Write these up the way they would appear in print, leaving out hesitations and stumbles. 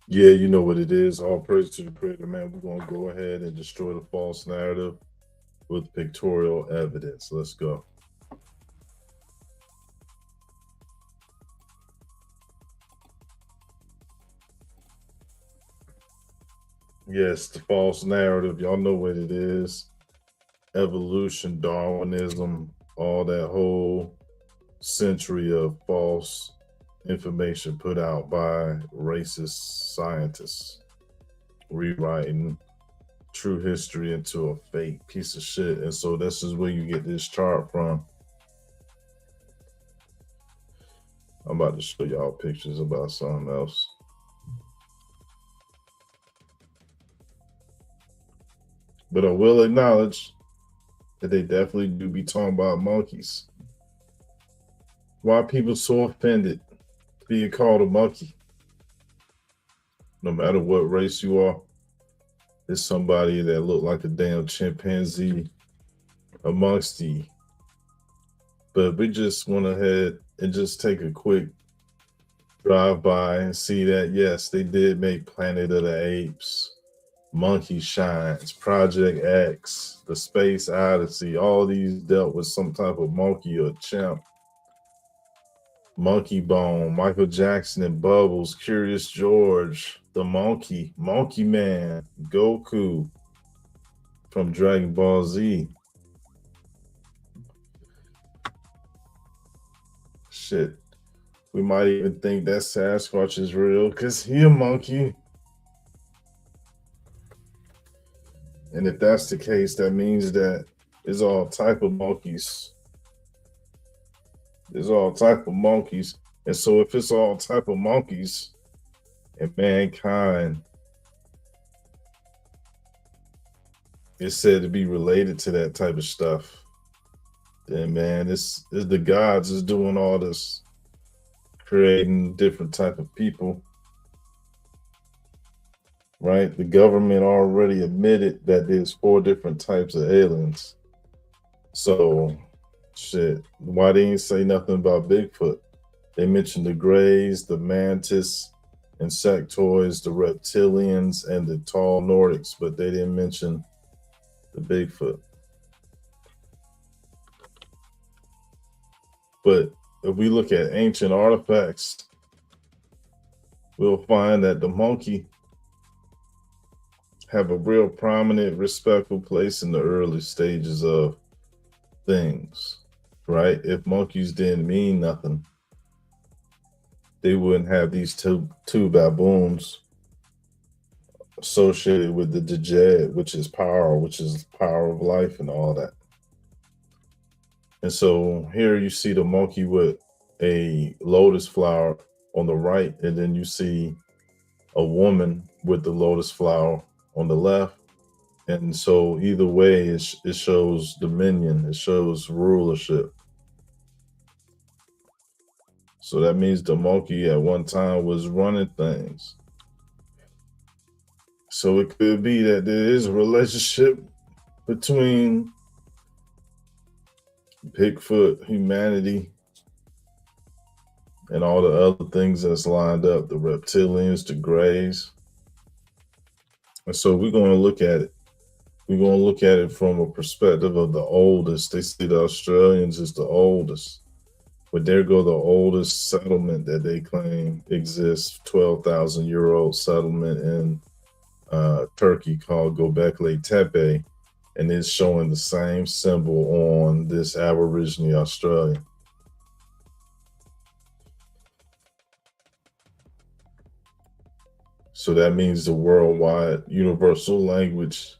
Yeah, you know what it is. All praise to the creator, man. We're going to go ahead and destroy the false narrative with pictorial evidence. Let's go. Yes, the false narrative. Y'all know what it is. Evolution, Darwinism, all that whole century of false information put out by racist scientists, rewriting true history into a fake piece of shit. And so this is where you get this chart from. I'm about to show y'all pictures about something else. But I will acknowledge that they definitely do be talking about monkeys. Why are people so offended being called a monkey? No matter what race you are, there's somebody that look like a damn chimpanzee amongst you. But we just went ahead and just take a quick drive by and see that, yes, they did make Planet of the Apes, Monkey Shines, Project X, The Space Odyssey. All these dealt with some type of monkey or chimp. Monkey Bone, Michael Jackson and Bubbles, Curious George, The Monkey, Monkey Man, Goku from Dragon Ball Z. Shit. We might even think that Sasquatch is real because he a monkey. And if that's the case, that means that there's all type of monkeys. There's all type of monkeys. And so if it's all type of monkeys and mankind is said to be related to that type of stuff, then man, it's the gods is doing all this, creating different type of people. Right? The government already admitted that there's 4 different types of aliens. So, shit, why they didn't say nothing about Bigfoot? They mentioned the Greys, the Mantis, Insectoids, the Reptilians, and the Tall Nordics, but they didn't mention the Bigfoot. But if we look at ancient artifacts, we'll find that the monkey have a real prominent, respectful place in the early stages of things, right? If monkeys didn't mean nothing, they wouldn't have these two baboons associated with the Djed, which is power of life and all that. And so here you see the monkey with a lotus flower on the right, and then you see a woman with the lotus flower on the left. And so either way, it shows dominion, it shows rulership. So that means the monkey at one time was running things. So it could be that there is a relationship between Bigfoot, humanity, and all the other things that's lined up, the reptilians, the Greys. And so we're going to look at it. We're going to look at it from a perspective of the oldest. They say the Australians is the oldest. But there go the oldest settlement that they claim exists, 12,000-year-old settlement in Turkey called Göbekli Tepe. And it's showing the same symbol on this Aborigine Australian. So that means the worldwide universal language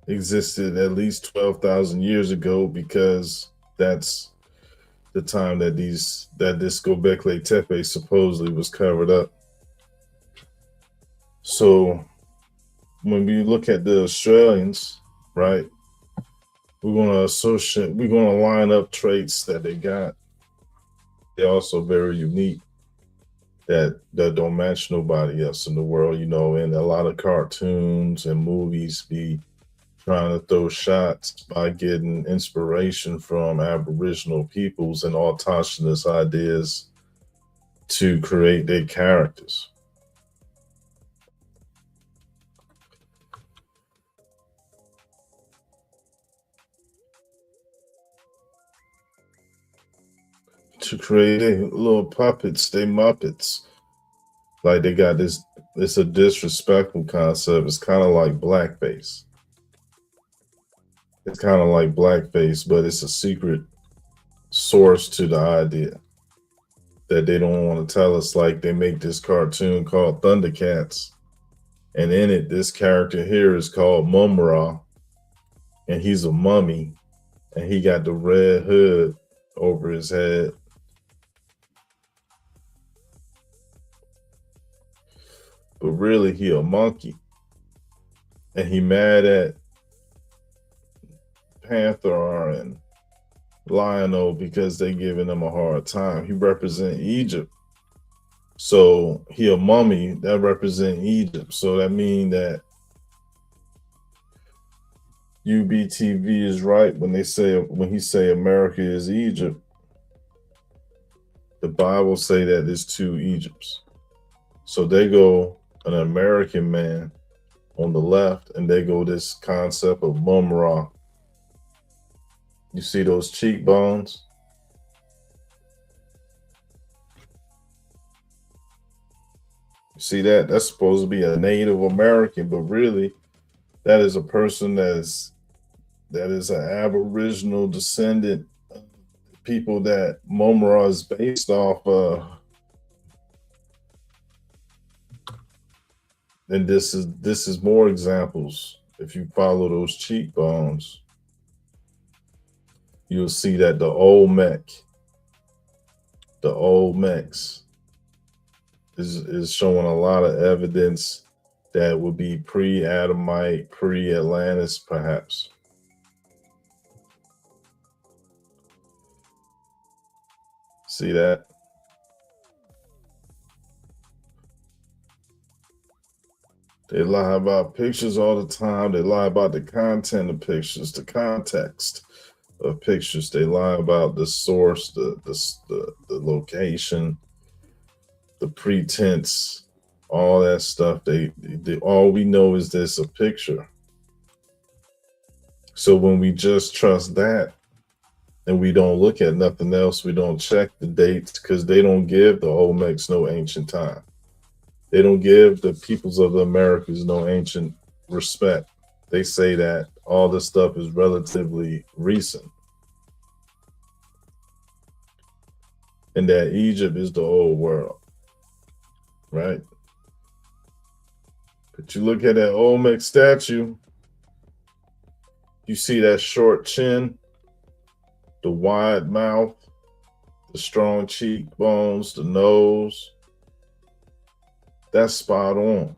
existed at least 12,000 years ago, because that's the time that this Göbekli Tepe supposedly was covered up. So when we look at the Australians, right, we're gonna line up traits that they got. They're also very unique, that don't match nobody else in the world, and a lot of cartoons and movies be trying to throw shots by getting inspiration from Aboriginal peoples and autochthonous ideas to create their characters. To create their little puppets, they Muppets. Like they got this, it's a disrespectful concept. It's kind of like blackface. It's kind of like blackface, but it's a secret source to the idea that they don't want to tell us. Like they make this cartoon called Thundercats, and in it, this character here is called Mumra, and he's a mummy, and he got the red hood over his head. But really, he a monkey, and he mad at Panther and Lionel because they giving him a hard time. He represent Egypt, so he a mummy that represent Egypt. So that mean that UBTV is right when he say America is Egypt. The Bible say that there's two Egypts. So they go an American man on the left, and they go this concept of Mumra. You see those cheekbones? You see that? That's supposed to be a Native American, but really, that is a person that is an Aboriginal descendant of people that Mumra is based off of. And this is more examples. If you follow those cheekbones, you'll see that the Olmecs is showing a lot of evidence that would be pre-Adamite, pre-Atlantis, perhaps. See that? They lie about pictures all the time. They lie about the content of pictures, the context of pictures. They lie about the source, the location, the pretense, all that stuff. They all we know is this a picture. So when we just trust that, and we don't look at nothing else, we don't check the dates, because they don't give the Olmecs no ancient time. They don't give the peoples of the Americas no ancient respect. They say that all this stuff is relatively recent, and that Egypt is the old world, right? But you look at that Olmec statue, you see that short chin, the wide mouth, the strong cheekbones, the nose. That's spot on.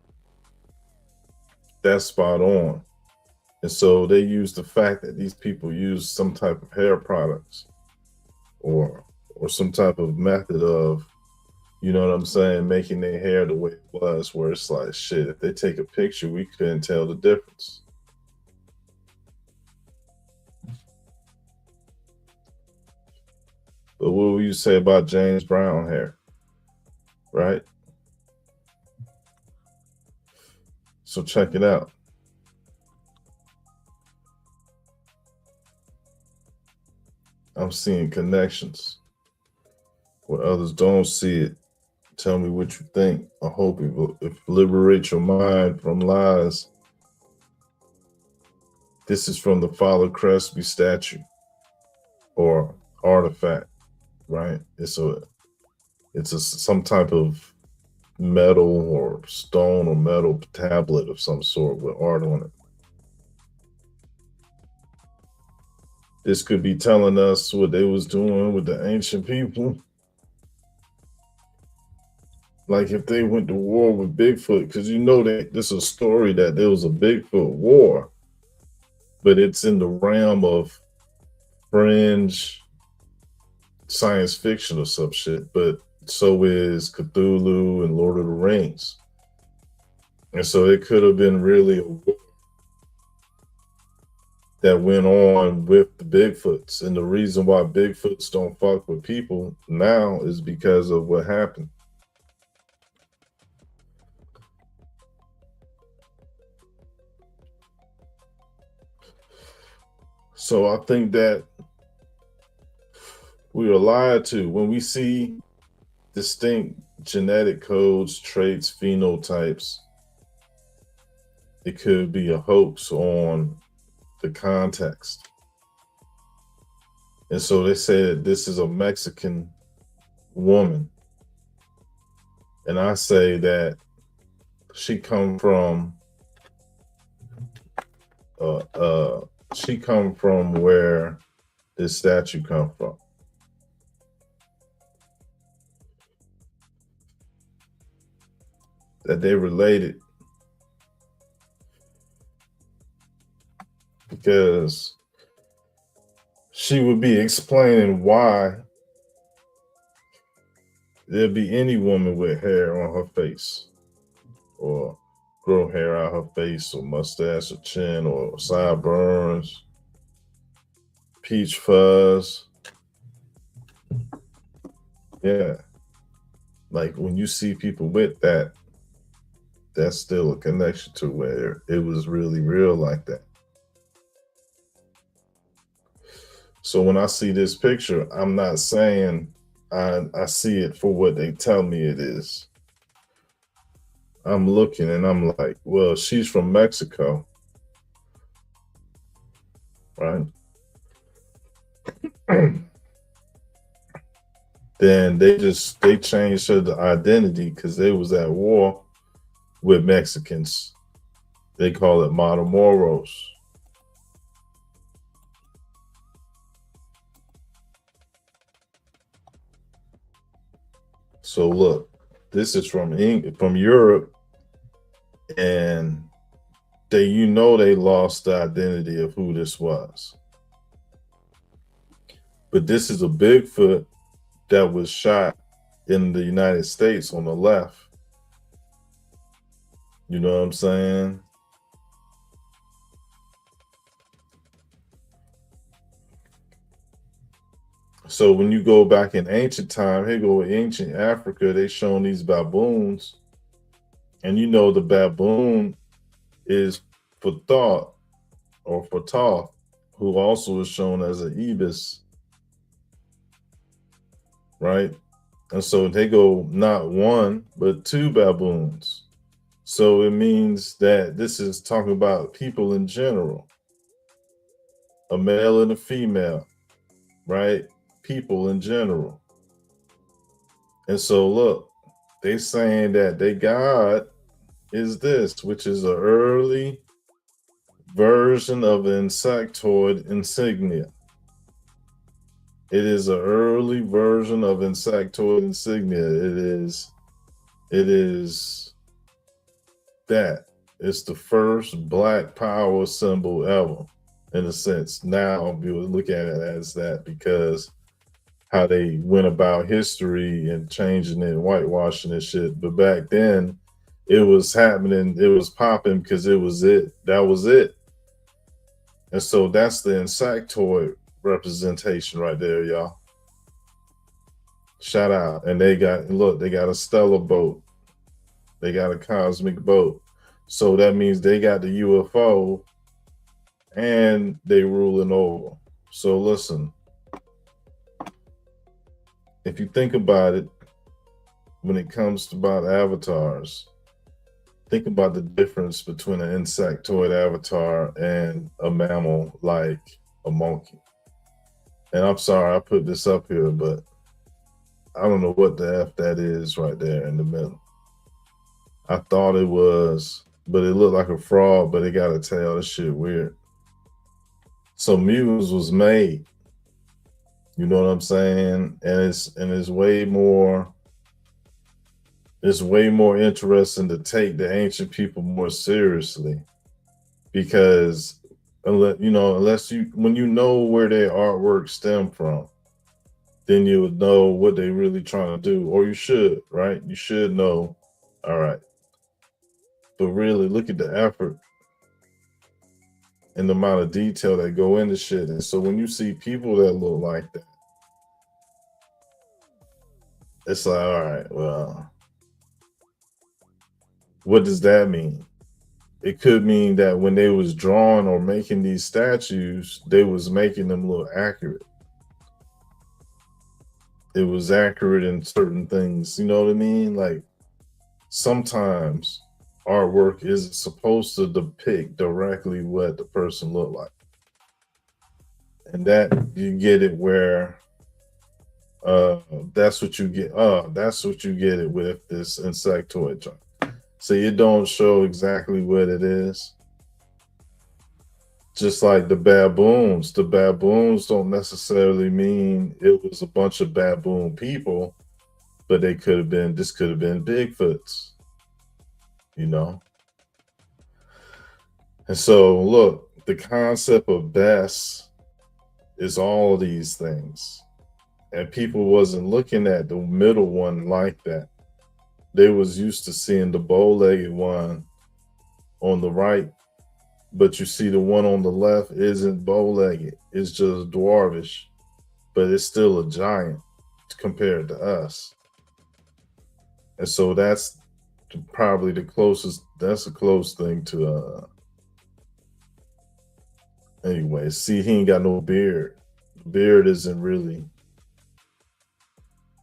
That's spot on. And so they use the fact that these people use some type of hair products or some type of method of, you know what I'm saying, making their hair the way it was, where it's like, shit, if they take a picture, we couldn't tell the difference. But what will you say about James Brown hair, right? So check it out. I'm seeing connections where others don't see it. Tell me what you think. I hope it will liberate your mind from lies. This is from the Father Crespi statue or artifact, right? It's some type of metal or stone or metal tablet of some sort with art on it. This could be telling us what they was doing with the ancient people. Like if they went to war with Bigfoot, because you know that this is a story that there was a Bigfoot war, but it's in the realm of fringe science fiction or some shit. But so is Cthulhu and Lord of the Rings. And so it could have been really a war that went on with the Bigfoots. And the reason why Bigfoots don't fuck with people now is because of what happened. So I think that we are lied to when we see distinct genetic codes, traits, phenotypes. It could be a hoax on the context. And so they said this is a Mexican woman. And I say that she come from where this statue come from. That they related. Because she would be explaining why there'd be any woman with hair on her face, or grow hair out her face, or mustache, or chin, or sideburns, peach fuzz. Yeah. Like when you see people with that, that's still a connection to where it was really real like that. So when I see this picture, I'm not saying I see it for what they tell me it is. I'm looking and I'm like, well, she's from Mexico, right? Then they changed her identity because they was at war with Mexicans. They call it Matamoros. So look, this is from Europe, and they lost the identity of who this was. But this is a Bigfoot that was shot in the United States on the left. You know what I'm saying? So when you go back in ancient time, here go ancient Africa, they shown these baboons. And you know the baboon is for thought or for Thoth, who also is shown as an ibis. Right? And so they go not one, but two baboons. So it means that this is talking about people in general, a male and a female, right? People in general. And so look, they saying that their God is this, which is an early version of an insectoid insignia. It is an early version of insectoid insignia. It is that. It's the first Black power symbol ever, in a sense. Now we would look at it as that because how they went about history and changing it and whitewashing and shit. But back then, it was happening, it was popping because it was it. That was it. And so that's the insectoid representation right there, y'all. Shout out. And they got a stellar boat. They got a cosmic boat. So that means they got the UFO and they ruling over. So listen, if you think about it, when it comes to about avatars, think about the difference between an insectoid avatar and a mammal like a monkey. And I'm sorry I put this up here, but I don't know what the F that is right there in the middle. I thought it was, but it looked like a frog, but it got a tail. This shit weird. So mutants was made. You know what I'm saying? And it's way more interesting to take the ancient people more seriously, because unless you when you know where their artwork stem from, then you would know what they really trying to do, or you should, right? You should know. All right, but really look at the effort and the amount of detail that go into shit. And so when you see people that look like that, it's like, all right, well, what does that mean? It could mean that when they was drawing or making these statues, they was making them look accurate. It was accurate in certain things. You know what I mean? Like sometimes artwork isn't supposed to depict directly what the person looked like. And that you get it where that's what you get. That's what you get it with this insectoid joint. So you don't show exactly what it is. Just like the baboons. The baboons don't necessarily mean it was a bunch of baboon people, but this could have been Bigfoots, you know? And so look, the concept of best is all of these things. And people wasn't looking at the middle one like that. They was used to seeing the bow-legged one on the right, but you see the one on the left isn't bow-legged. It's just dwarvish, but it's still a giant compared to us. And so that's probably that's a close thing to anyway. See, he ain't got no beard. Beard isn't really.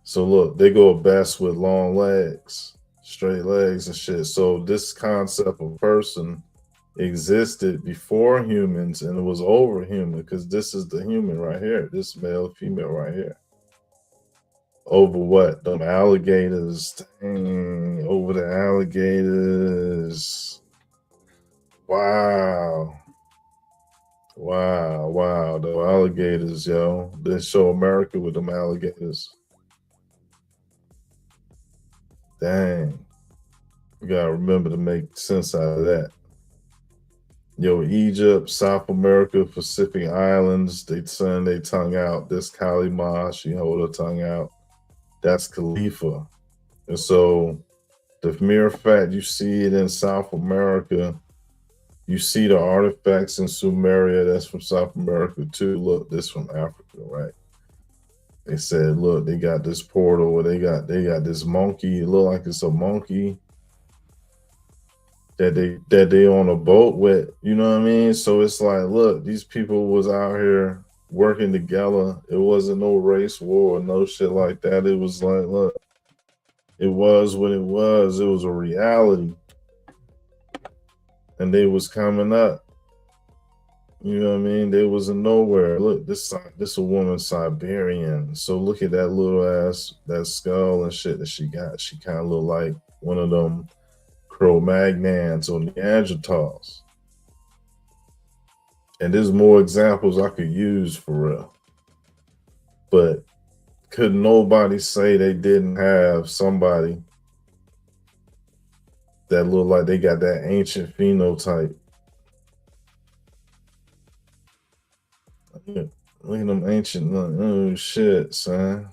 So look, they go best with long legs, straight legs and shit. So this concept of person existed before humans, and it was over human, because this is the human right here, this male, female right here. Over what? Them alligators. Dang, over the alligators. Wow. Wow. The alligators, yo. They show America with them alligators. Dang. You gotta remember to make sense out of that. Yo, Egypt, South America, Pacific Islands, they turn their tongue out. This Kali Ma, she hold her tongue out. That's Khalifa. And so the mere fact you see it in South America, you see the artifacts in Sumeria, that's from South America too. Look, this from Africa, right? They said, look, they got this portal where they got this monkey. It look like it's a monkey that they on a boat with, you know what I mean? So it's like, look, these people was out here working together. It wasn't no race war or no shit like that. It was like, look, it was what it was. It was a reality. And they was coming up. You know what I mean? They was in nowhere. Look, this a woman Siberian. So look at that little ass, that skull and shit that she got. She kind of look like one of them Cro-Magnons or Neanderthals. And there's more examples I could use for real. But could nobody say they didn't have somebody that looked like they got that ancient phenotype? Look at them ancient, oh shit, son.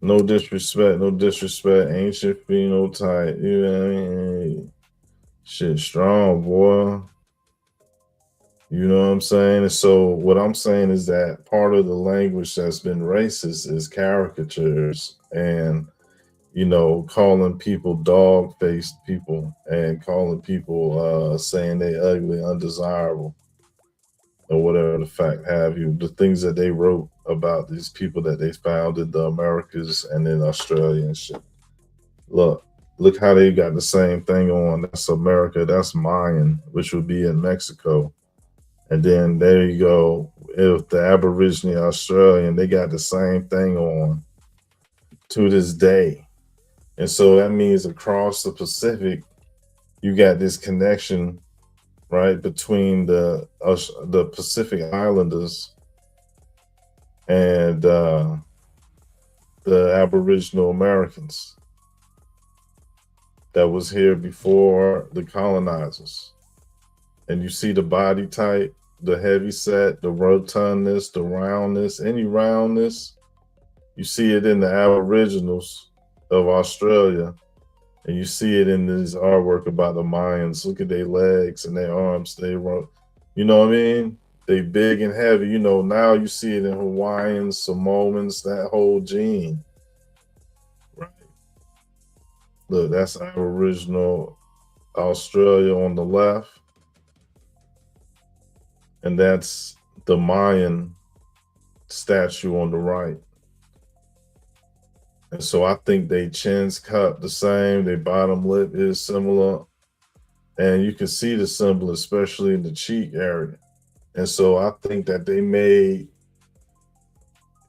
No disrespect, ancient phenotype, you know what I mean? Shit strong, boy. You know what I'm saying? And so what I'm saying is that part of the language that's been racist is caricatures and, you know, calling people dog-faced people and calling people saying they ugly, undesirable, or whatever the fact have you. The things that they wrote about these people that they found in the Americas and in Australia and shit. Look how they got the same thing on. That's America, that's Mayan, which would be in Mexico. And then there you go. If the Aborigine Australian, they got the same thing on to this day. And so that means across the Pacific, you got this connection, right, between the Pacific Islanders and the Aboriginal Americans that was here before the colonizers. And you see the body type, the heavy set, the rotundness, the roundness, any roundness. You see it in the Aboriginals of Australia, and you see it in this artwork about the Mayans. Look at their legs and their arms. You know what I mean? They big and heavy. You know, now you see it in Hawaiians, Samoans, that whole gene. Right. Look, that's Aboriginal Australia on the left. And that's the Mayan statue on the right. And so I think they chins cut the same, their bottom lip is similar. And you can see the symbol, especially in the cheek area. And so I think that they made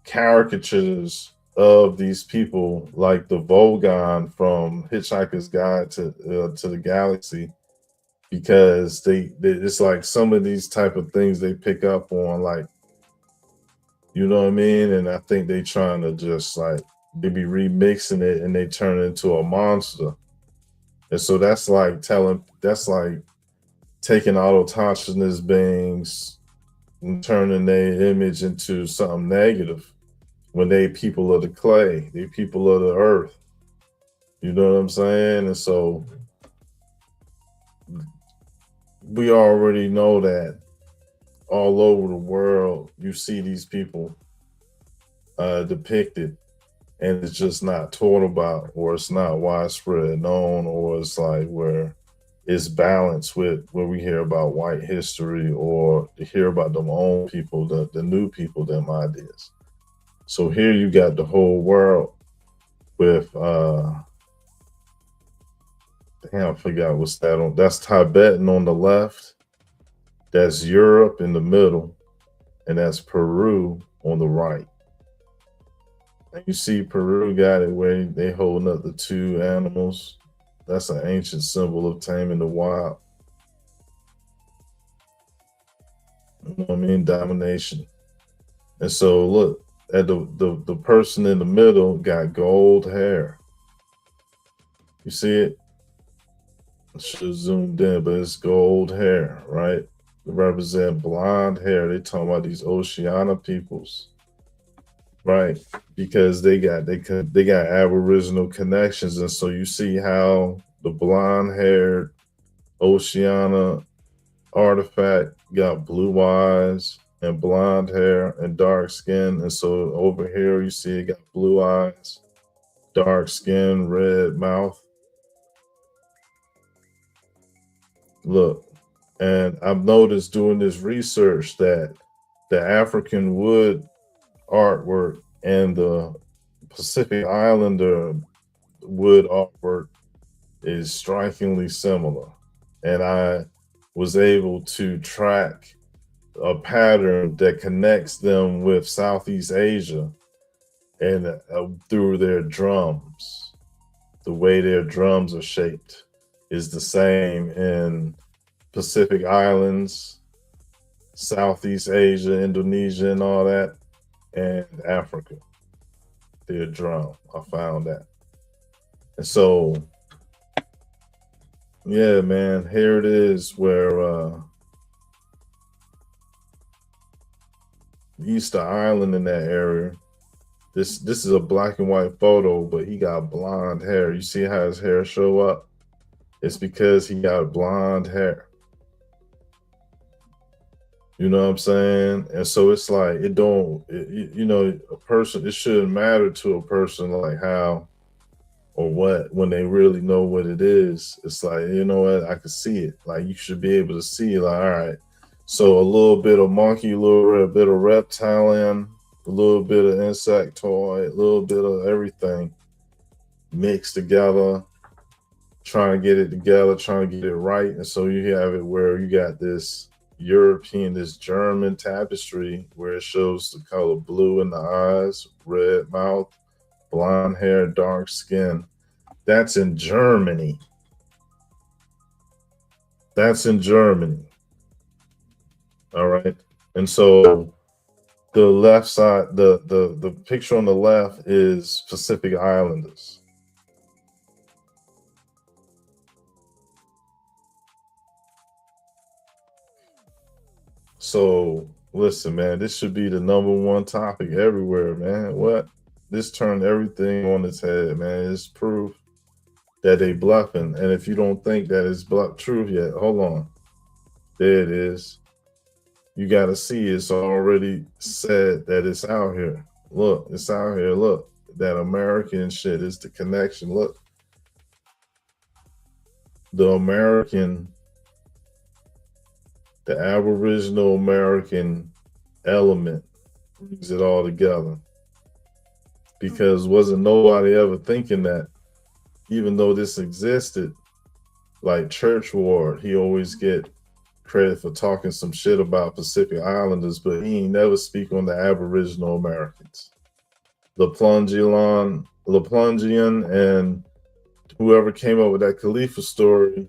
caricatures of these people like the Vogon from Hitchhiker's Guide to the Galaxy, because it's like some of these type of things they pick up on, like, you know what I mean? And I think they trying to just like, they be remixing it and they turn it into a monster. And so that's like taking autonomous beings and turning their image into something negative when they people of the clay, they people of the earth. You know what I'm saying? And so we already know that all over the world you see these people depicted, and it's just not taught about, or it's not widespread known, or it's like where it's balanced with where we hear about white history or to hear about them own people, the new people, them ideas. So here you got the whole world with damn, I forgot what's that on. That's Tibetan on the left, that's Europe in the middle, and that's Peru on the right. And you see Peru got it where they holding up the two animals. That's an ancient symbol of taming the wild. You know what I mean? Domination. And so look at the person in the middle got gold hair. You see it? I should have zoomed in, but it's gold hair, right? They represent blonde hair. They talking about these Oceania peoples, right? Because they got Aboriginal connections, and so you see how the blonde-haired Oceania artifact got blue eyes and blonde hair and dark skin, and so over here you see it got blue eyes, dark skin, red mouth. Look, and I've noticed doing this research that the African wood artwork and the Pacific Islander wood artwork is strikingly similar. And I was able to track a pattern that connects them with Southeast Asia and through their drums. The way their drums are shaped is the same in Pacific Islands, Southeast Asia, Indonesia, and all that, and Africa. Their drum, I found that. And so, yeah, man, here it is where Easter Island in that area. This is a black and white photo, but he got blonde hair. You see how his hair show up? It's because he got blonde hair. You know what I'm saying? And so it's like, you know, a person, it shouldn't matter to a person like how or what when they really know what it is. It's like, you know what, I can see it. Like, you should be able to see, like, all right, so a little bit of monkey, a little bit of reptilian, a little bit of insectoid, a little bit of everything mixed together, trying to get it together, trying to get it right. And so you have it where you got this European, this German tapestry where it shows the color blue in the eyes, red mouth, blonde hair, dark skin. That's in Germany. That's in Germany. All right. And so the left side, the picture on the left is Pacific Islanders. So listen, man, this should be the #1 topic everywhere, man. What? This turned everything on its head, man. It's proof that they bluffing. And if you don't think that it's bluff truth yet, hold on. There it is. You got to see it's already said that it's out here. Look, it's out here. Look, that American shit is the connection. Look, the American, the Aboriginal American element brings it all together. Because wasn't nobody ever thinking that, even though this existed, like Church Ward, he always get credit for talking some shit about Pacific Islanders, but he ain't never speak on the Aboriginal Americans. LaPlongian and whoever came up with that Khalifa story,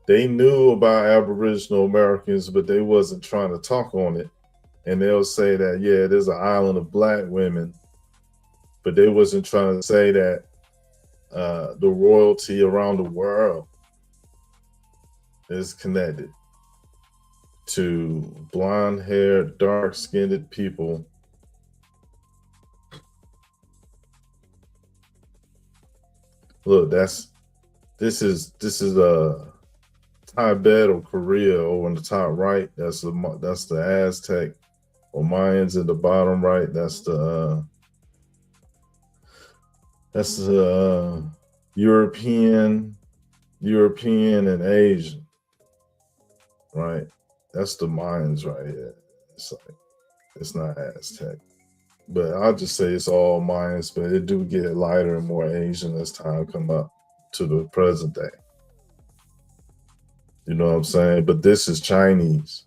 they knew about Aboriginal Americans, but they wasn't trying to talk on it. And they'll say that, yeah, there's an island of black women, but they wasn't trying to say that the royalty around the world is connected to blonde-haired, dark-skinned people. Look, this is Tibet or Korea over on the top right. That's the Aztec or Mayans at the bottom right. That's the European and Asian, right? That's the Mayans right here. It's not Aztec, but I'll just say it's all Mayans. But it do get lighter and more Asian as time come up to the present day. You know what I'm saying? But this is Chinese,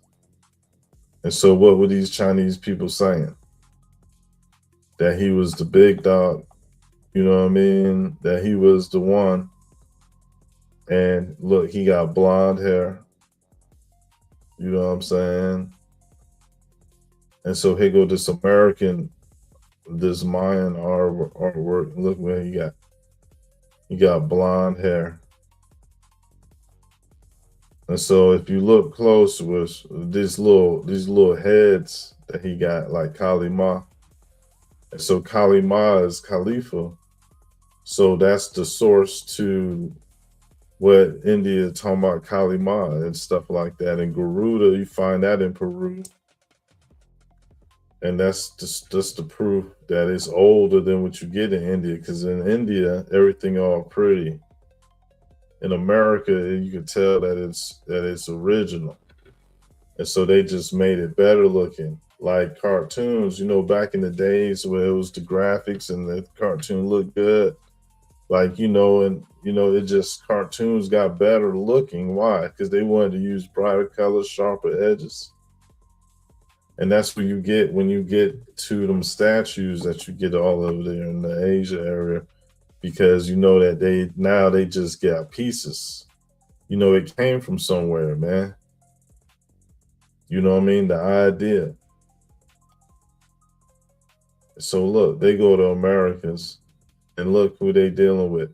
and so what were these Chinese people saying? That he was the big dog. You know what I mean? That he was the one. And look, he got blonde hair. You know what I'm saying? And so here go this American, this Mayan artwork. Look where he got blonde hair. And so if you look close with these little heads that he got, like Kali Ma. And so Kali Ma is Khalifa. So that's the source to what India is talking about Kali Ma and stuff like that. And Garuda, you find that in Peru. And that's the proof that it's older than what you get in India. Because in India, everything all pretty. In America, you can tell that it's original. And so they just made it better looking. Like cartoons, you know, back in the days where it was the graphics and the cartoon looked good. Like, it just cartoons got better looking. Why? Because they wanted to use brighter colors, sharper edges. And that's what you get when you get to them statues that you get all over there in the Asia area, because you know that they just got pieces. You know, it came from somewhere, man. You know what I mean? The idea. So look, they go to Americans and look who they dealing with.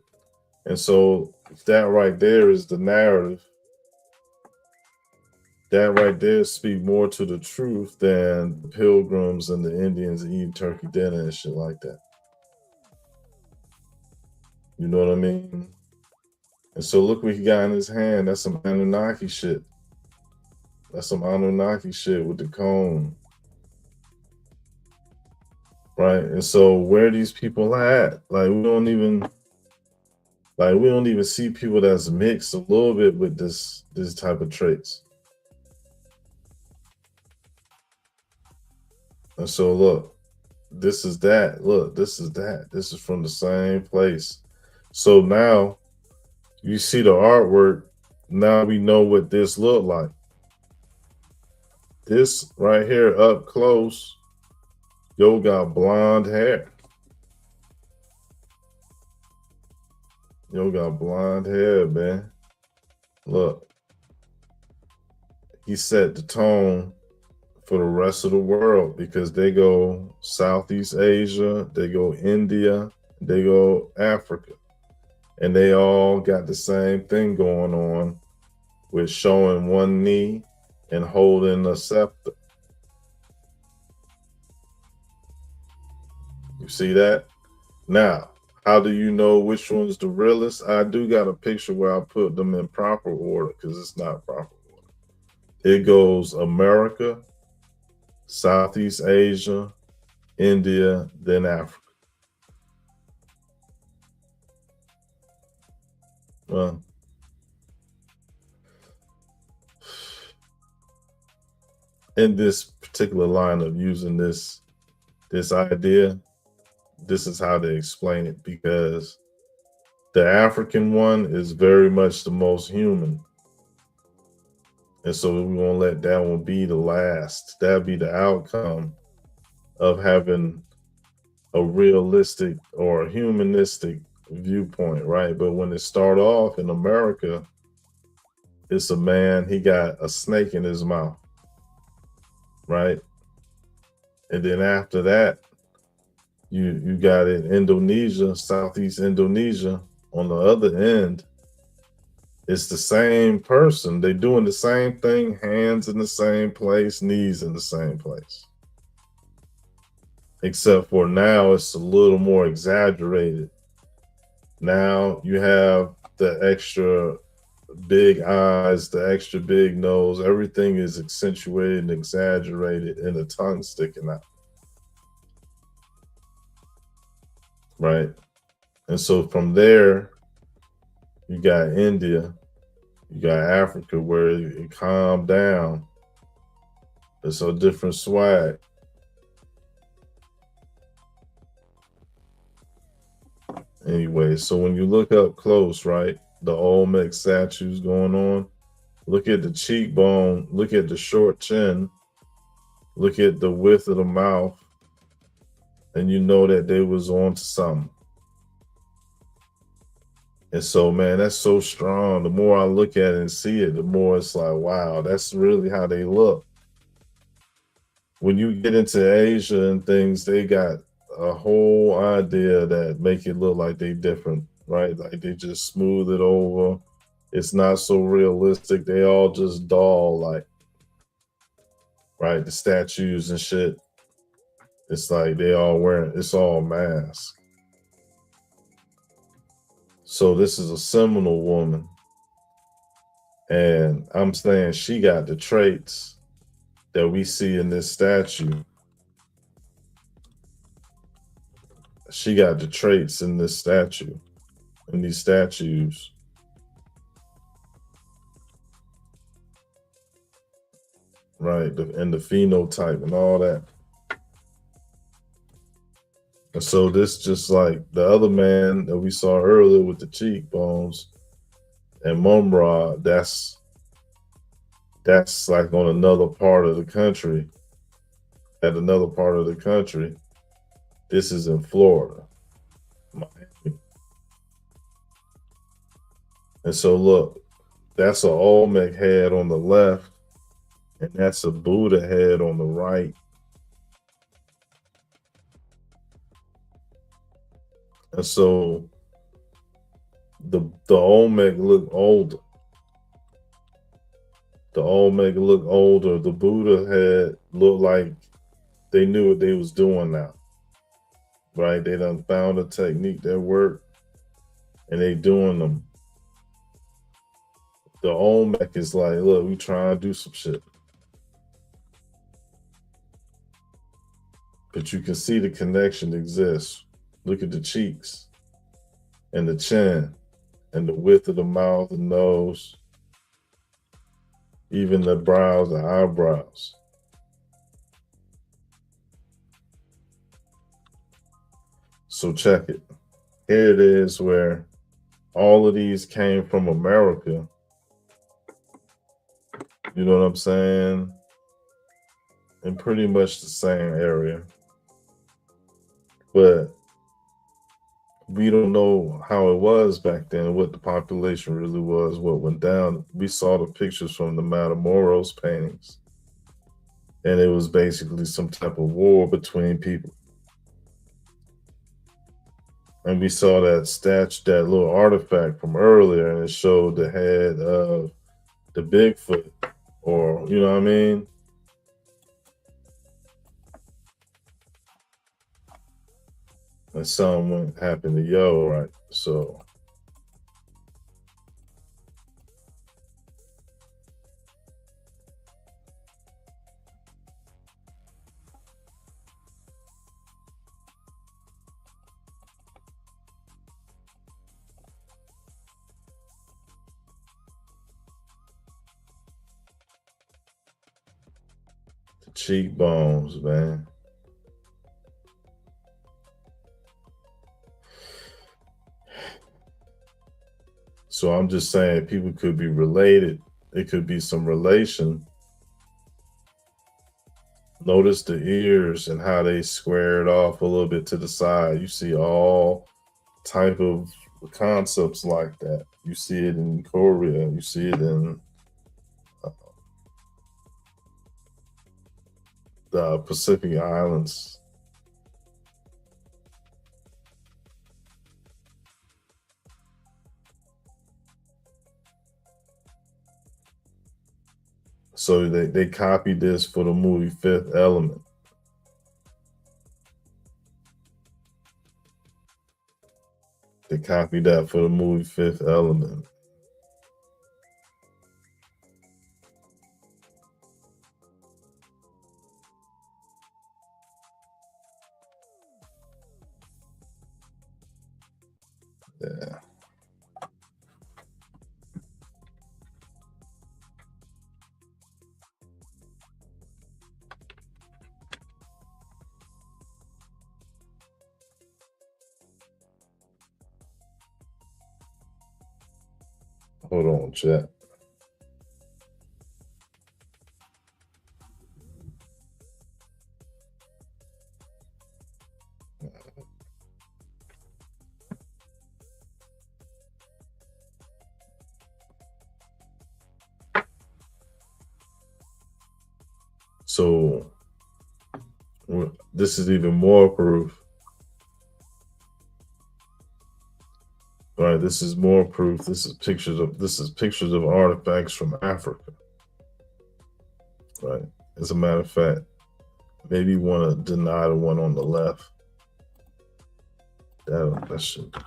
And so that right there is the narrative. That right there speak more to the truth than the pilgrims and the Indians eating turkey dinner and shit like that. You know what I mean? And so look what he got in his hand. That's some Anunnaki shit. That's some Anunnaki shit with the cone. Right? And so where these people at? Like we don't even see people that's mixed a little bit with this type of traits. And so look, this is that. Look, this is that. This is from the same place. So now you see the artwork. Now we know what this looked like. This right here up close, yo got blonde hair. Yo got blonde hair, man. Look, he set the tone for the rest of the world because they go Southeast Asia, they go India, they go Africa, and they all got the same thing going on with showing one knee and holding a scepter. You see that? Now, how do you know which one's the realest? I do got a picture where I put them in proper order because it's not proper order. It goes America, Southeast Asia, India, then Africa. Well, in this particular line of using this idea, this is how they explain it because the African one is very much the most human. And so we're gonna let that one be the last. That'd be the outcome of having a realistic or a humanistic viewpoint, right? But when it start off in America, it's a man, he got a snake in his mouth, right? And then after that, you got in Indonesia, Southeast Indonesia, on the other end, it's the same person. They doing the same thing, hands in the same place, knees in the same place. Except for now it's a little more exaggerated. Now you have the extra big eyes, the extra big nose, everything is accentuated and exaggerated, and the tongue sticking out. Right. And so from there, you got India, you got Africa where it calmed down. It's a different swag. Anyway, so when you look up close, right, the Olmec statues going on, look at the cheekbone, look at the short chin, look at the width of the mouth, and you know that they was on to something. And so, man, that's so strong. The more I look at it and see it, the more it's like, wow, that's really how they look. When you get into Asia and things, they got a whole idea that make it look like they different, right? Like they just smooth it over. It's not so realistic. They all just doll like, right? The statues and shit. It's like they all wearing, it's all masks. So this is a Seminole woman. And I'm saying she got the traits that we see in this statue. She got the traits in this statue, in these statues. Right, and the phenotype and all that. And so this just like the other man that we saw earlier with the cheekbones and Mumra, that's like on another part of the country. At another part of the country. This is in Florida, Miami. And so look, that's an Olmec head on the left, and that's a Buddha head on the right. And so the Olmec look older. The Olmec look older. The Buddha head looked like they knew what they was doing now. Right? They done found a technique that worked, and they doing them. The Olmec is like, look, we trying to do some shit. But you can see the connection exists. Look at the cheeks and the chin and the width of the mouth and nose, even the brows, the eyebrows. So check it. Here it is where all of these came from America. You know what I'm saying? In pretty much the same area. But we don't know how it was back then, what the population really was, what went down. We saw the pictures from the Matamoros paintings, and it was basically some type of war between people. And we saw that statue, that little artifact from earlier, and it showed the head of the Bigfoot, or you know what I mean? And something happened to Yo, right? So the cheekbones, man. So I'm just saying people could be related. It could be some relation. Notice the ears and how they squared off a little bit to the side. You see all type of concepts like that. You see it in Korea. You see it in the Pacific Islands. So they copied this for the movie Fifth Element. They copied that for the movie Fifth Element. Yeah. Hold on, chat. So this is even more proof. All right, this is more proof. This is pictures of artifacts from Africa. Right. As a matter of fact, maybe you want to deny the one on the left. That should be.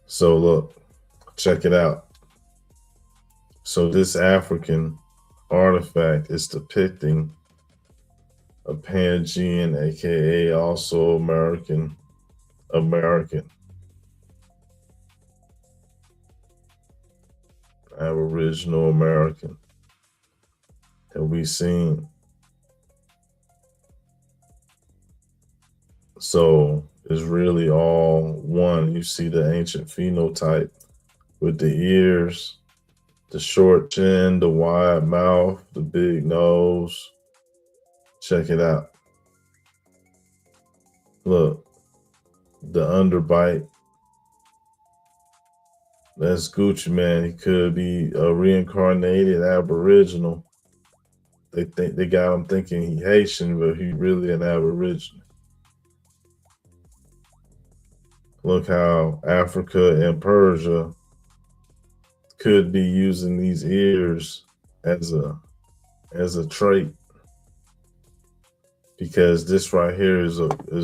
So look, check it out. So this African artifact is depicting a Pangean, aka also American, Aboriginal American that we seen. So it's really all one. You see the ancient phenotype with the ears, the short chin, the wide mouth, the big nose. Check it out. Look, the underbite. That's Gucci Man. He could be a reincarnated Aboriginal. They got him thinking he Haitian, but he really an Aboriginal. Look how Africa and Persia could be using these ears as a trait, because this right here is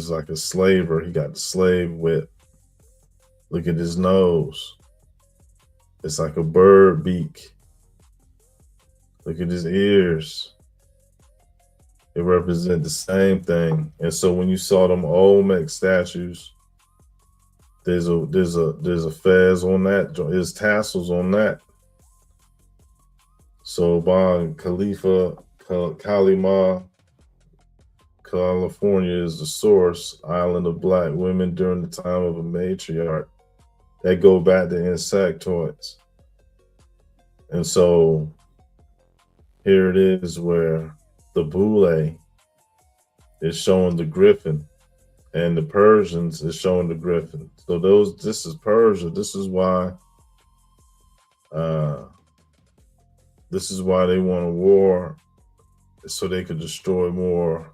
like a slaver. He got the slave whip. Look at his nose. It's like a bird beak. Look at his ears. It represents the same thing. And so when you saw them Olmec statues, there's a fez on that. There's tassels on that. So Ban Khalifa Kalima, California is the source, island of black women during the time of a matriarch. That go back to insectoids. And so here it is where the Boule is showing the griffin, and the Persians is showing the griffin. So this is Persia. Uh, this is why they want a war, so they could destroy more.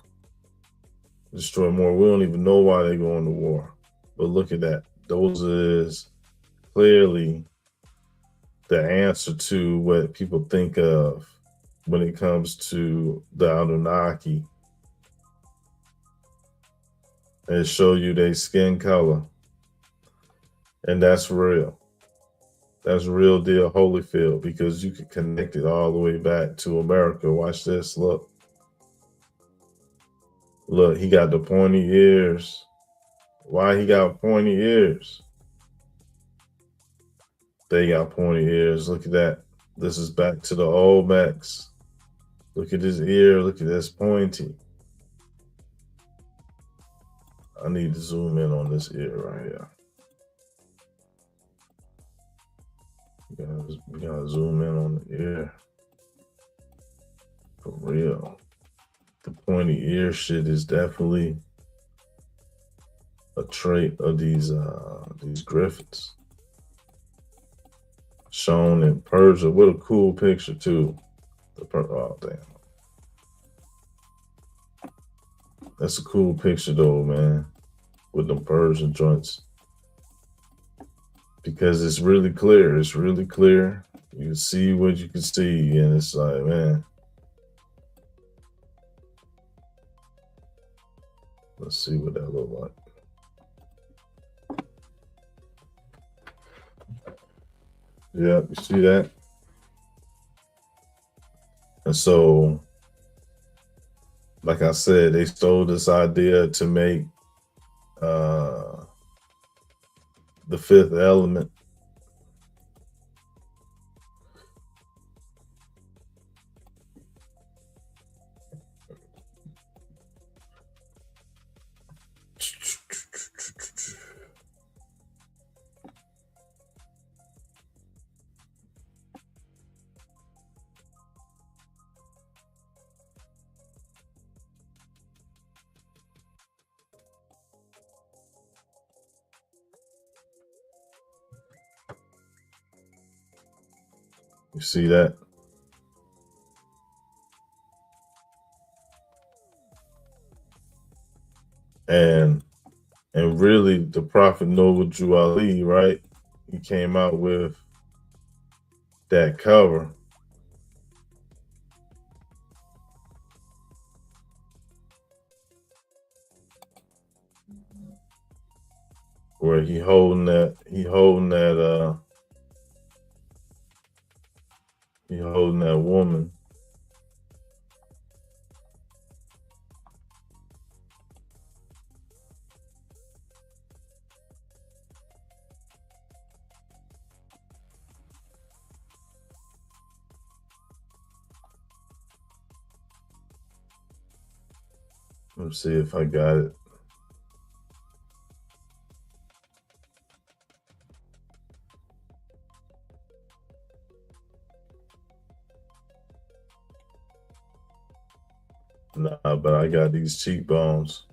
Destroy more. We don't even know why they're going to war. But look at that. Those is clearly the answer to what people think of when it comes to the Anunnaki. And show you their skin color. And that's real. That's real deal Holyfield, because you can connect it all the way back to America. Watch this. Look. Look, he got the pointy ears. Why he got pointy ears? They got pointy ears. Look at that. This is back to the Olmecs. Look at his ear. Look at this pointy. I need to zoom in on this ear right here. We gotta zoom in on the ear. For real. The pointy ear shit is definitely a trait of these griffins. Shown in Persia. What a cool picture too. Oh damn. That's a cool picture though, man. With them Persian joints. Because it's really clear. It's really clear. You can see what you can see, and it's like, man. Let's see what that look like. Yeah, you see that? And so, like I said, they stole this idea to make the fifth element. You see that? And really, the Prophet Noble Drew Ali, right? He came out with that cover. Where he holding that woman. Let's see if I got it. Nah, but I got these cheekbones.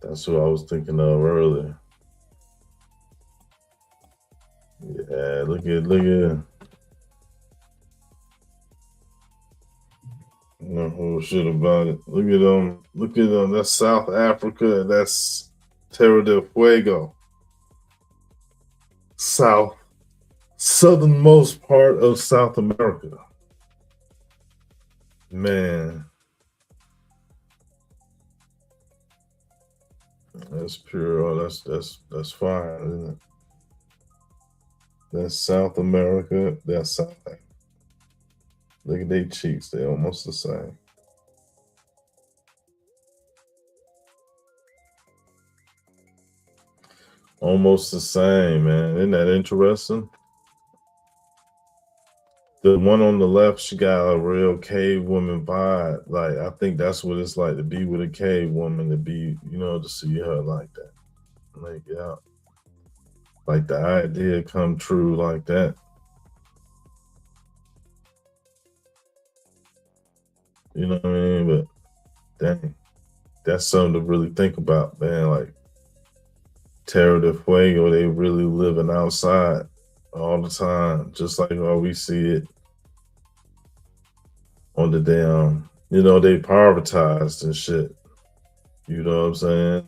That's what I was thinking of earlier. Yeah, look at. No whole shit about it. Look at them. Look at them. That's South Africa. That's Terra del Fuego. Southernmost part of South America. Man. That's pure. Oh, that's fine, isn't it? That's South America. That's South Africa. Look at their cheeks. They're almost the same. Almost the same, man. Isn't that interesting? The one on the left, she got a real cave woman vibe. Like, I think that's what it's like to be with a cave woman, to be, to see her like that. Like, yeah. Like the idea come true like that. You know what I mean? But dang. that's something to really think about, man. Like Terra del Fuego, they really living outside all the time, just like how we see it on the damn, they privatized and shit. You know what I'm saying?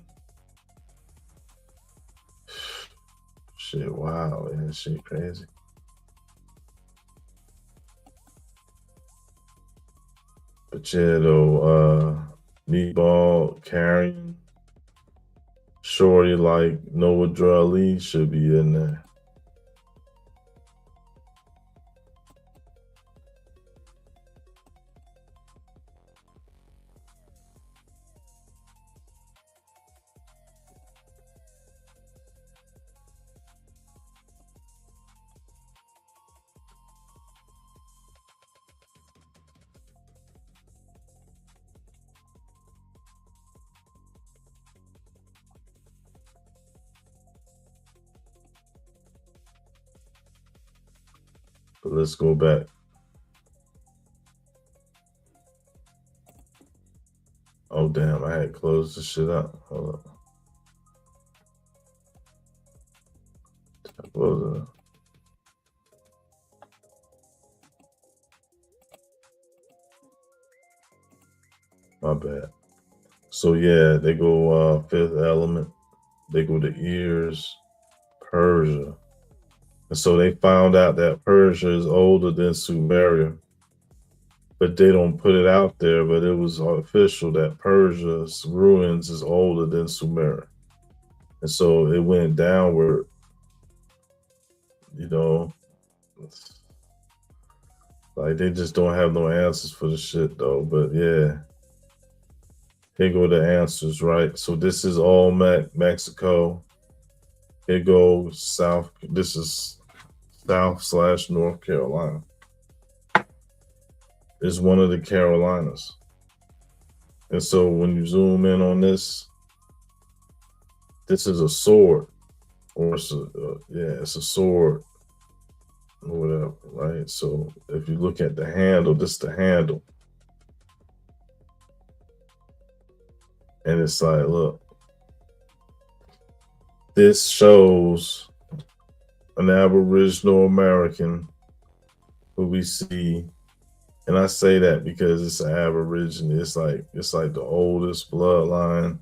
Shit, wow, man, shit crazy. But yeah, though, Meatball carrying Shorty like Noah Drawley should be in there. But let's go back. Oh damn, I had closed the shit out. Hold up. Close it up. My bad. So yeah, they go Fifth Element. They go to Ears, Persia. And so they found out that Persia is older than Sumeria. But they don't put it out there, but it was official that Persia's ruins is older than Sumeria. And so it went downward, you know. Like they just don't have no answers for the shit though. But yeah. Here go the answers, right? So this is all Mexico. Here goes South. This is South/North Carolina. It's one of the Carolinas. And so when you zoom in on this is a sword, or it's it's a sword, or whatever, right? So if you look at the handle, this is the handle, and it's like, look, this shows an Aboriginal American who we see. And I say that because it's an Aborigine. It's like the oldest bloodline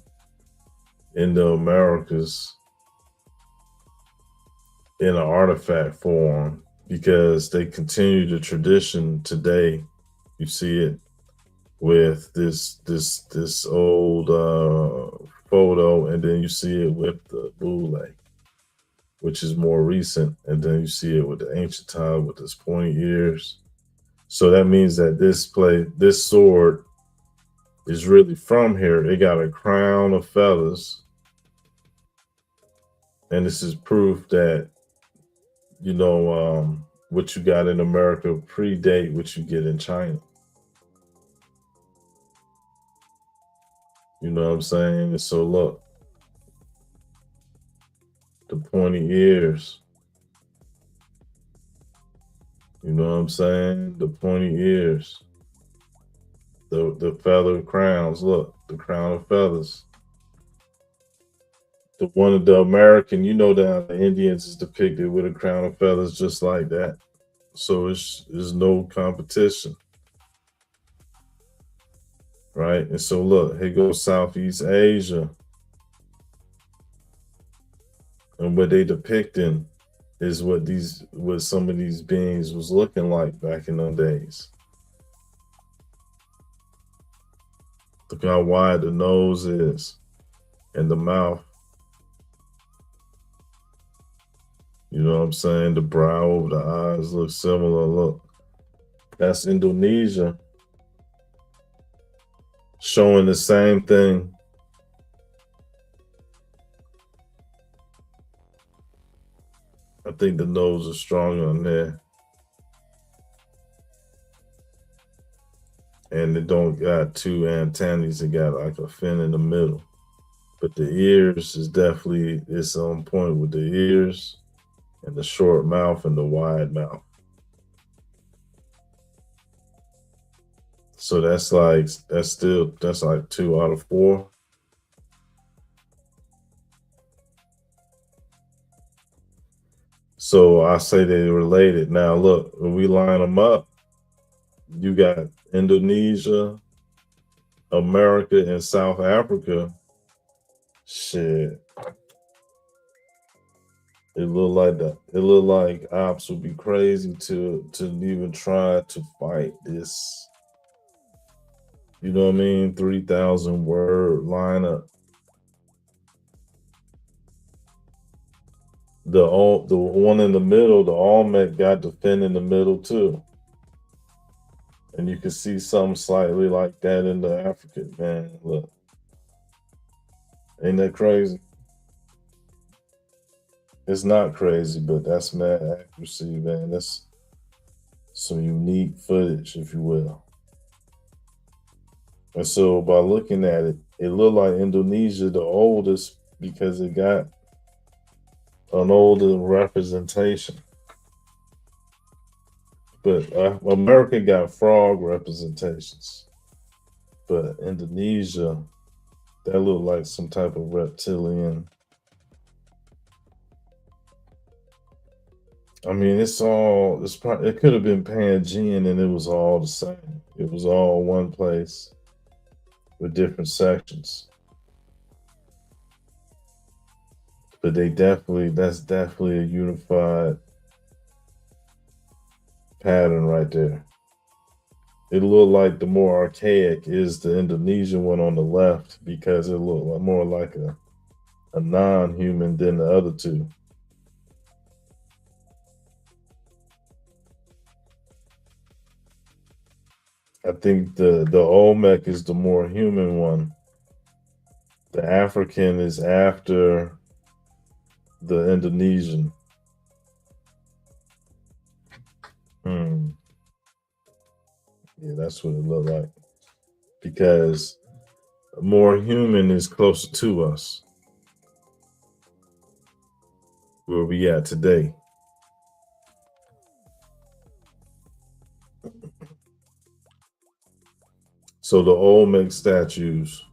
in the Americas in an artifact form, because they continue the tradition today. You see it with this old photo, and then you see it with the boule, which is more recent, and then you see it with the ancient time with this pointy ears. So that means that this sword is really from here. It got a crown of feathers. And this is proof that, what you got in America predate what you get in China. You know what I'm saying? And so look, the pointy ears. You know what I'm saying? The pointy ears. The feather crowns. Look, the crown of feathers. The one of the American, down the Indians is depicted with a crown of feathers just like that. So there's no competition. Right? And so look, here goes Southeast Asia. And what they depicting is what some of these beings was looking like back in those days. Look how wide the nose is and the mouth. You know what I'm saying? The brow, the eyes look similar. Look, that's Indonesia showing the same thing. I think the nose is stronger on there. And it don't got two antennas. It got like a fin in the middle. But the ears is definitely, it's on point with the ears and the short mouth and the wide mouth. So that's like 2 out of 4. So I say they're related. Now look, when we line them up, you got Indonesia, America, and South Africa. Shit, it look like that. It look like ops would be crazy to even try to fight this. You know what I mean? 3,000 word lineup. The one in the middle, the Olmec got the fin in the middle too. And you can see something slightly like that in the African, man. Look. Ain't that crazy? It's not crazy, but that's mad accuracy, man. That's some unique footage, if you will. And so by looking at it, it looked like Indonesia the oldest because it got an older representation. But America got frog representations. But Indonesia, that looked like some type of reptilian. I mean, it could have been Pangean and it was all the same. It was all one place with different sections. But that's definitely a unified pattern right there. It looked like the more archaic is the Indonesian one on the left because it looked more like a non-human than the other two. I think the Olmec is the more human one. The African is after the Indonesian. Yeah, that's what it looked like. Because more human is closer to us. Where we at today. So the Olmec statues,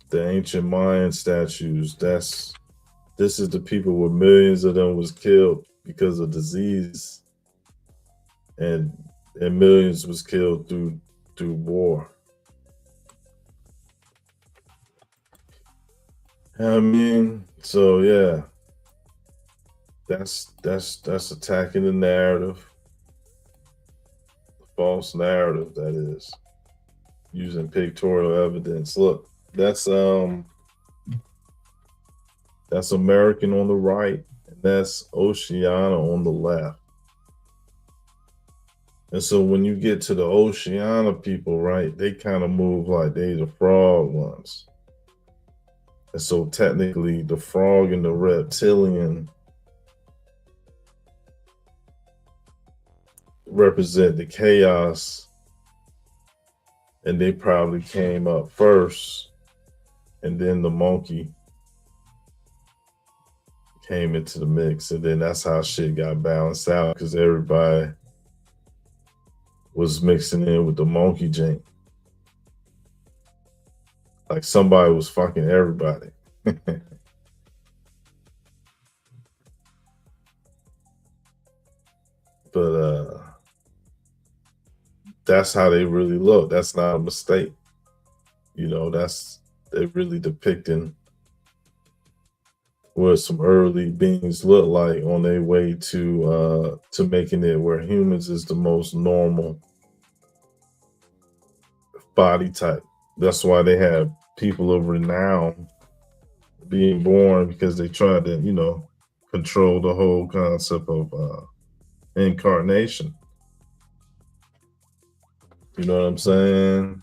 the ancient Mayan statues, this is the people where millions of them was killed because of disease and millions was killed through war. I mean, so yeah, that's attacking the narrative, the false narrative that is using pictorial evidence. Look, that's American on the right, and that's Oceania on the left. And so when you get to the Oceania people, right, they kind of move like they the frog ones. And so technically the frog and the reptilian represent the chaos, and they probably came up first, and then the monkey came into the mix, and then that's how shit got balanced out because everybody was mixing in with the monkey jank. Like somebody was fucking everybody. But that's how they really look. That's not a mistake. You know, they're really depicting what some early beings look like on their way to making it where humans is the most normal body type. That's why they have people of renown being born because they tried to, control the whole concept of incarnation. You know what I'm saying?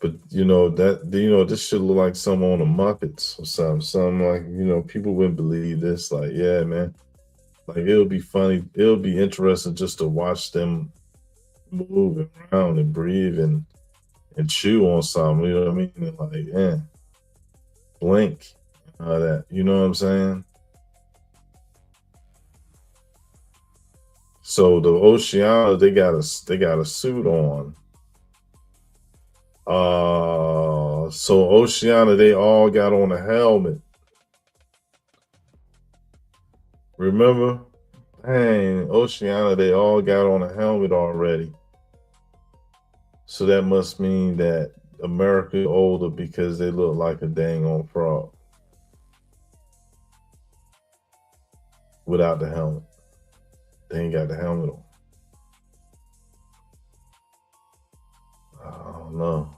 But this should look like some on the Muppets or something. Something like, people wouldn't believe this. Like, yeah, man. Like it'll be funny. It'll be interesting just to watch them move around and breathe and chew on something. You know what I mean? And like, blink, all that. You know what I'm saying? So the Oceania, they got a suit on. So Oceana, they all got on a helmet. Remember? Dang, Oceana, they all got on a helmet already. So that must mean that America older because they look like a dang on frog without the helmet. They ain't got the helmet on. I don't know.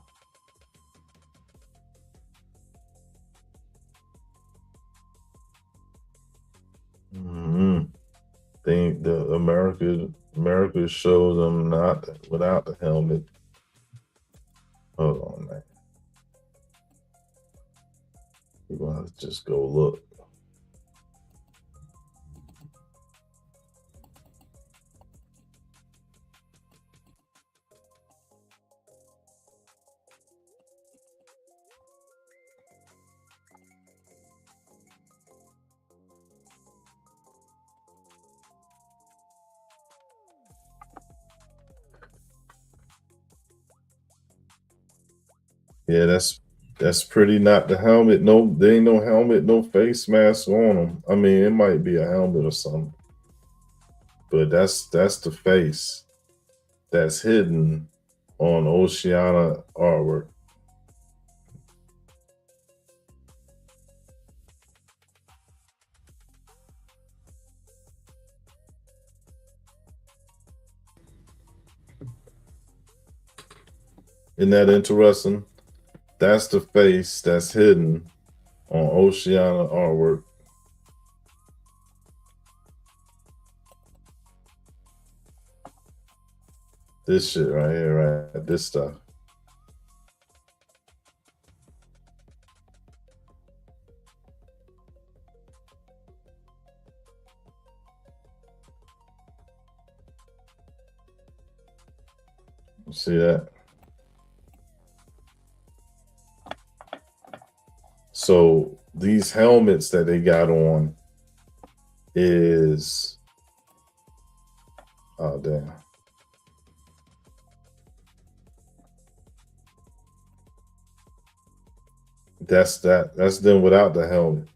Mm-hmm. America shows them not without the helmet. Hold on, man. We're gonna have to just go look. Yeah, that's pretty not the helmet. No, there ain't no helmet, no face mask on them. I mean, it might be a helmet or something, but that's the face that's hidden on Oceana artwork. Isn't that interesting? That's the face that's hidden on Oceana artwork. This shit right here, right? This stuff. See that? So these helmets that they got on is, oh damn. That's them without the helmet.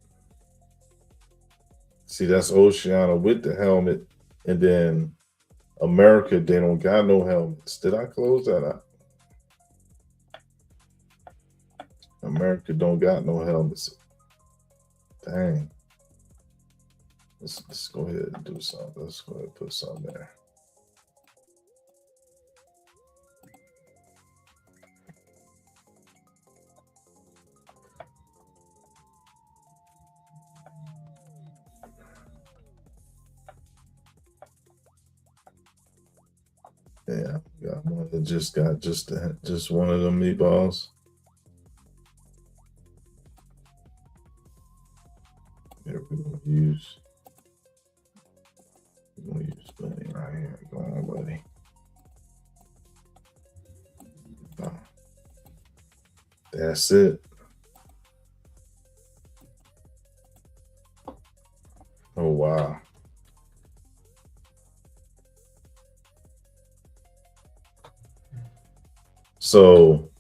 See, that's Oceana with the helmet, and then America, they don't got no helmets. Did I close that out? America don't got no helmets. Dang. Let's go ahead and do something. Let's go ahead and put something there. Yeah, got one that just got just one of them meatballs. Here we're gonna use Bunny right here. Go on, buddy. Oh, that's it. Oh wow. So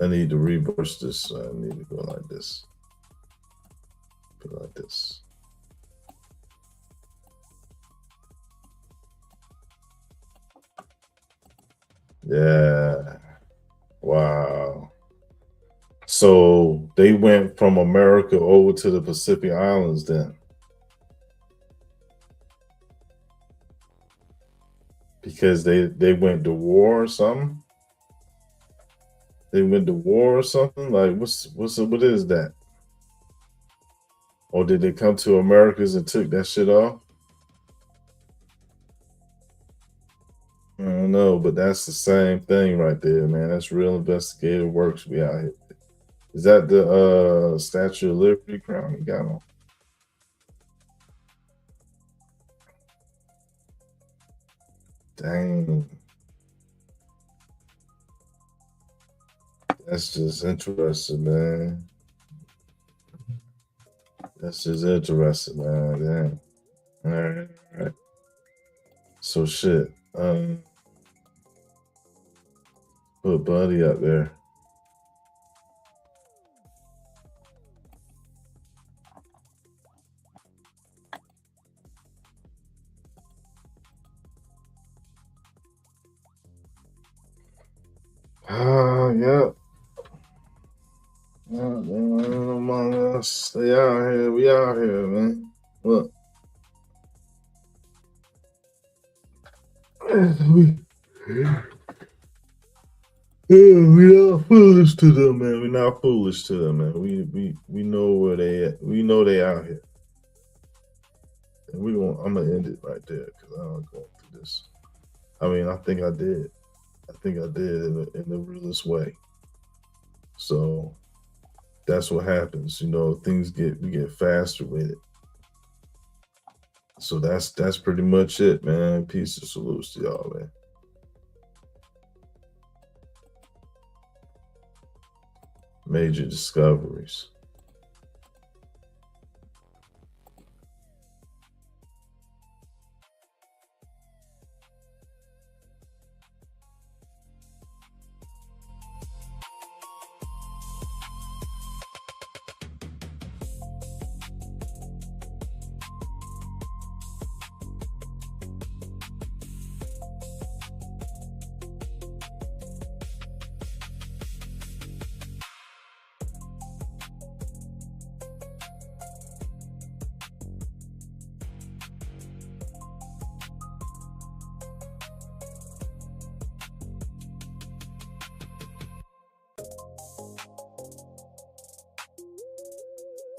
I need to reverse this. I need to go like this. Go like this. Yeah. Wow. So they went from America over to the Pacific Islands then. Because they went to war or something? They went to war or something? Like what is that? Or did they come to Americas and took that shit off? I don't know, but that's the same thing right there, man. That's real investigative works we out here. Is that the Statue of Liberty crown he got on? Dang. That's just interesting, man. That's just interesting, man. Damn. All right. So shit. Put Buddy up there. Yeah. Among us, they out here. We out here, man. Look, we, we not foolish to them, man. We not foolish to them, man. We know where they at. We know they out here, and we going I'm gonna end it right there because I don't go through this. I mean, I think I did. I think I did in the realest way. So that's what happens. You know, we get faster with it. So that's pretty much it, man. Peace and salutes to y'all, man. Major discoveries.